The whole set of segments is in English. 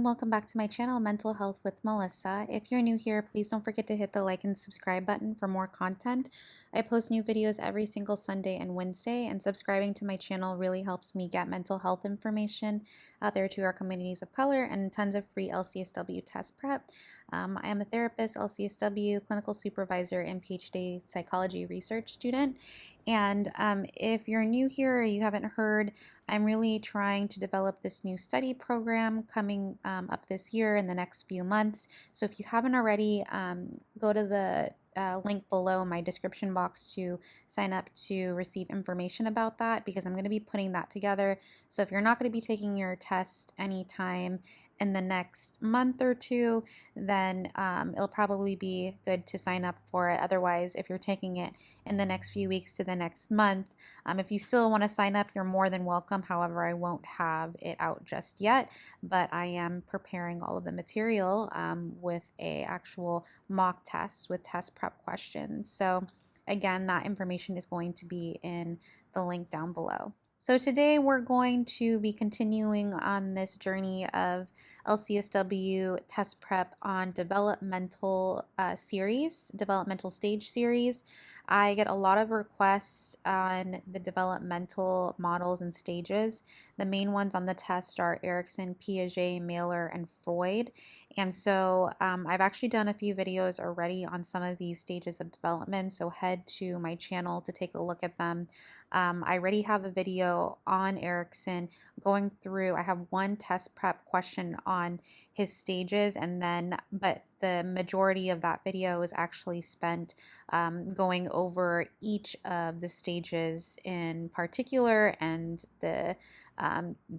and welcome back to my channel, Mental Health with Melissa. If you're new here, please don't forget to hit the like and subscribe button for more content. I post new videos every single Sunday and Wednesday, and subscribing to my channel really helps me get mental health information out there to our communities of color and tons of free LCSW test prep. I am a therapist, LCSW, clinical supervisor, and PhD psychology research student. And if you're new here or you haven't heard, I'm really trying to develop this new study program coming up this year in the next few months. So if you haven't already, go to the link below in my description box to sign up to receive information about that, because I'm going to be putting that together. So if you're not going to be taking your test anytime in the next month or two, then it'll probably be good to sign up for it. Otherwise, if you're taking it in the next few weeks to the next month, if you still want to sign up, you're more than welcome. However, I won't have it out just yet, but I am preparing all of the material with a actual mock test with test prep questions. So again, that information is going to be in the link down below. So today we're going to be continuing on this journey of LCSW test prep on developmental developmental stage series. I get a lot of requests on the developmental models and stages. The main ones on the test are Erikson, Piaget, Mahler, and Freud. And so I've actually done a few videos already on some of these stages of development, so head to my channel to take a look at them. I already have a video on Erikson going through. I have one test prep question on his stages, but the majority of that video is actually spent going over each of the stages in particular and the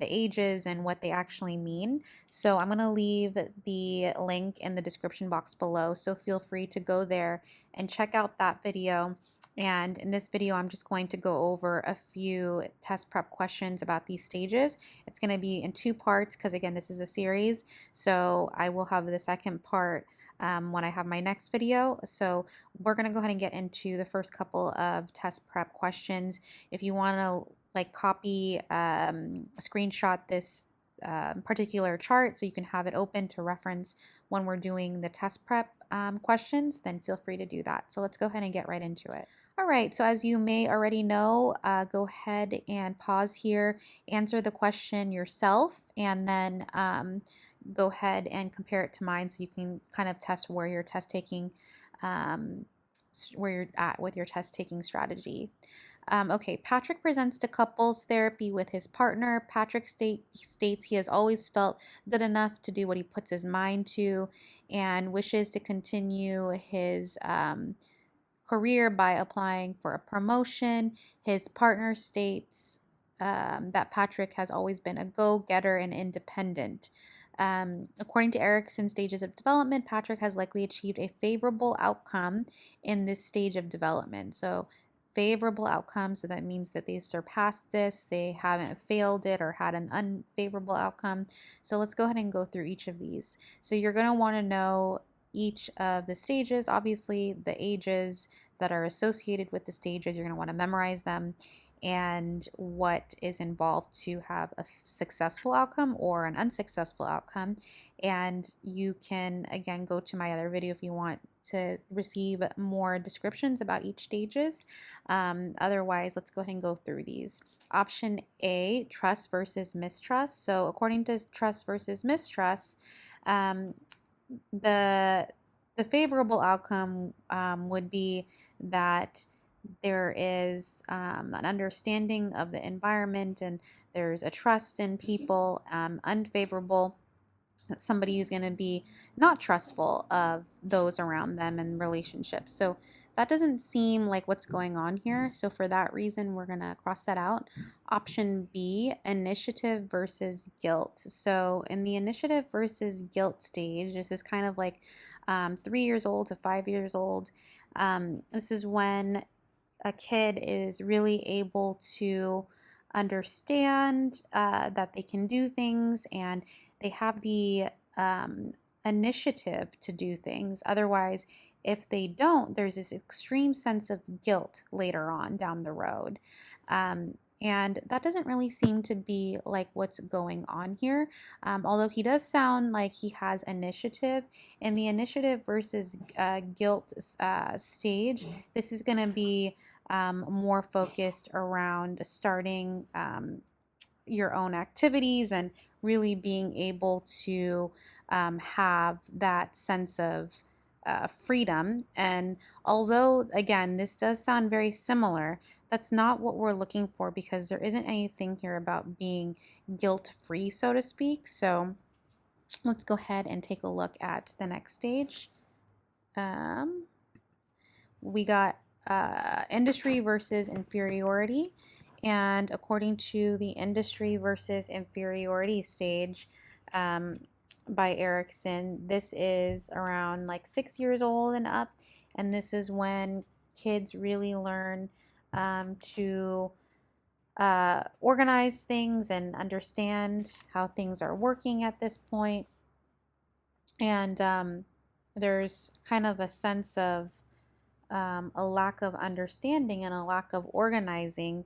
ages and what they actually mean. So I'm going to leave the link in the description box below, so feel free to go there and check out that video. And in this video, I'm just going to go over a few test prep questions about these stages. It's going to be in two parts because, again, this is a series. So I will have the second part when I have my next video. So we're going to go ahead and get into the first couple of test prep questions. If you want to copy, screenshot this particular chart so you can have it open to reference when we're doing the test prep questions, then feel free to do that. So let's go ahead and get right into it. All right, so as you may already know, go ahead and pause here, answer the question yourself, and then go ahead and compare it to mine so you can kind of test where your test taking, where you're at with your test taking strategy. Okay, Patrick presents to couples therapy with his partner. Patrick states he has always felt good enough to do what he puts his mind to and wishes to continue his career by applying for a promotion. His partner states that Patrick has always been a go-getter and independent. According to Erikson's stages of development, Patrick has likely achieved a favorable outcome in this stage of development. So favorable outcome, so that means that they surpassed this, they haven't failed it or had an unfavorable outcome. So let's go ahead and go through each of these. So you're going to want to know each of the stages, obviously the ages that are associated with the stages. You're going to want to memorize them and what is involved to have a successful outcome or an unsuccessful outcome. And you can, again, go to my other video if you want to receive more descriptions about each stages. Otherwise, let's go ahead and go through these. Option A, trust versus mistrust. So according to trust versus mistrust, the favorable outcome would be that there is an understanding of the environment and there's a trust in people. Unfavorable, somebody who's going to be not trustful of those around them and relationships. So that doesn't seem like what's going on here. So for that reason, we're going to cross that out. Option B, initiative versus guilt. So in the initiative versus guilt stage, this is kind of like 3 years old to 5 years old. This is when a kid is really able to understand that they can do things and they have the initiative to do things. Otherwise, if they don't, there's this extreme sense of guilt later on down the road. And that doesn't really seem to be like what's going on here. Although he does sound like he has initiative. In the initiative versus guilt stage, this is going to be more focused around starting your own activities and really being able to have that sense of freedom. And although, again, this does sound very similar, that's not what we're looking for because there isn't anything here about being guilt free, so to speak. So let's go ahead and take a look at the next stage. We got industry versus inferiority. And according to the industry versus inferiority stage by Erikson, this is around like 6 years old and up. And this is when kids really learn to organize things and understand how things are working at this point. And there's kind of a sense of a lack of understanding and a lack of organizing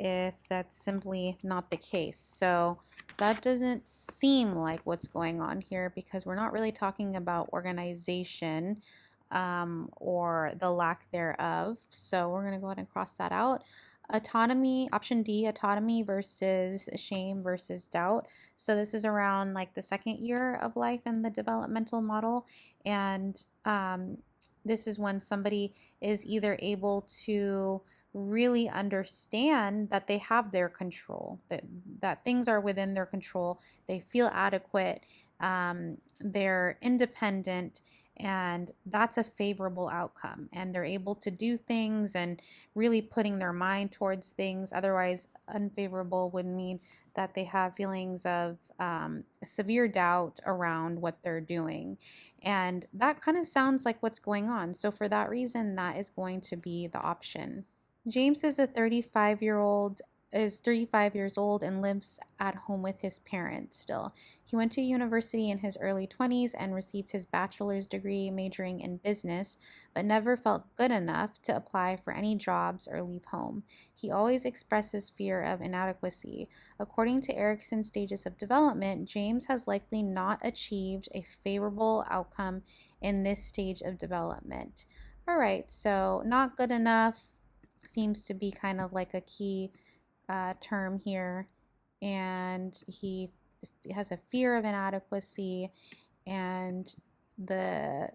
if that's simply not the case. So that doesn't seem like what's going on here because we're not really talking about organization or the lack thereof. So we're going to go ahead and cross that out. Autonomy, option D, autonomy versus shame versus doubt. So this is around like the second year of life in the developmental model. And this is when somebody is either able to really understand that they have their control, that things are within their control, they feel adequate, they're independent, and that's a favorable outcome. And they're able to do things and really putting their mind towards things. Otherwise, unfavorable would mean that they have feelings of severe doubt around what they're doing. And that kind of sounds like what's going on. So for that reason, that is going to be the option. James is 35 years old and lives at home with his parents still. He went to university in his early 20s and received his bachelor's degree majoring in business, but never felt good enough to apply for any jobs or leave home. He always expresses fear of inadequacy. According to Erikson's stages of development, James has likely not achieved a favorable outcome in this stage of development. All right, so not good enough seems to be kind of like a key term here, and he has a fear of inadequacy, and the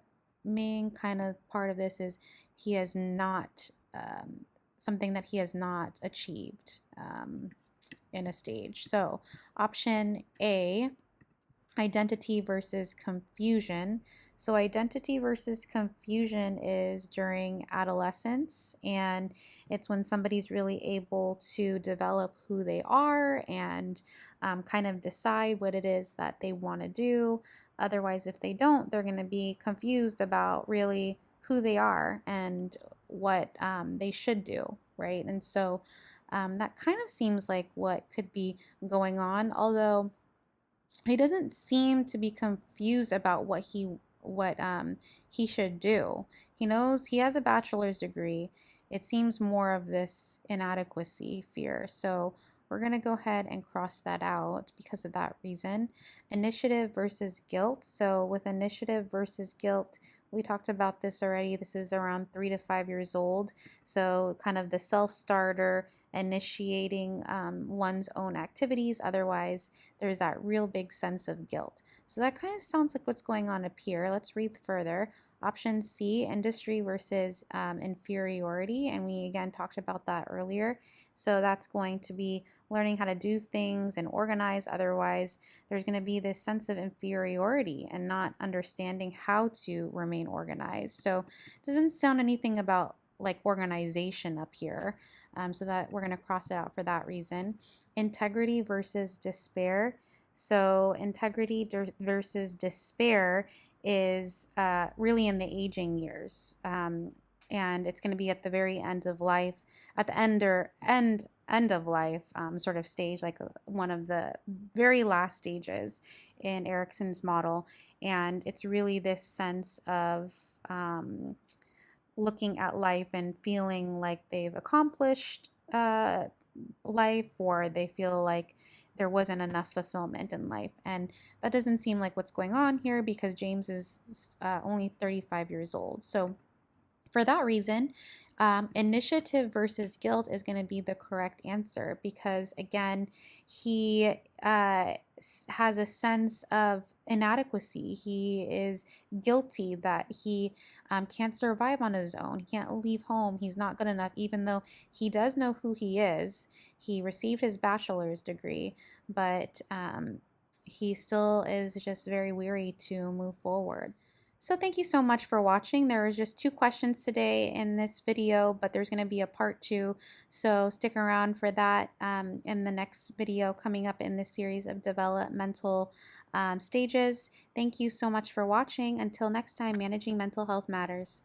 main kind of part of this is he has not something that he has not achieved in a stage. So option A, identity versus confusion. So identity versus confusion is during adolescence, and it's when somebody's really able to develop who they are and kind of decide what it is that they want to do. Otherwise, if they don't, they're going to be confused about really who they are and what they should do, right? And so that kind of seems like what could be going on, although he doesn't seem to be confused about what he should do. He knows he has a bachelor's degree. It seems more of this inadequacy fear. So we're going to go ahead and cross that out because of that reason. Initiative versus guilt. So with initiative versus guilt, we talked about this already. This is around 3 to 5 years old. So kind of the self-starter, initiating one's own activities. Otherwise, there's that real big sense of guilt. So that kind of sounds like what's going on up here. Let's read further. Option C, industry versus inferiority. And we again talked about that earlier. So that's going to be learning how to do things and organize. Otherwise, there's going to be this sense of inferiority and not understanding how to remain organized. So it doesn't sound anything about like organization up here. So that we're going to cross it out for that reason. Integrity versus despair. So integrity versus despair is really in the aging years. And it's going to be at the very end of life, at the end of life sort of stage, like one of the very last stages in Erikson's model. And it's really this sense of looking at life and feeling like they've accomplished life, or they feel like there wasn't enough fulfillment in life. And that doesn't seem like what's going on here, because James is only 35 years old. So for that reason, initiative versus guilt is going to be the correct answer, because again, he has a sense of inadequacy. He is guilty that he can't survive on his own. He can't leave home. He's not good enough, even though he does know who he is. He received his bachelor's degree, but he still is just very weary to move forward. So thank you so much for watching. There was just 2 questions today in this video, but there's going to be a part 2. So stick around for that in the next video coming up in this series of developmental stages. Thank you so much for watching. Until next time, managing mental health matters.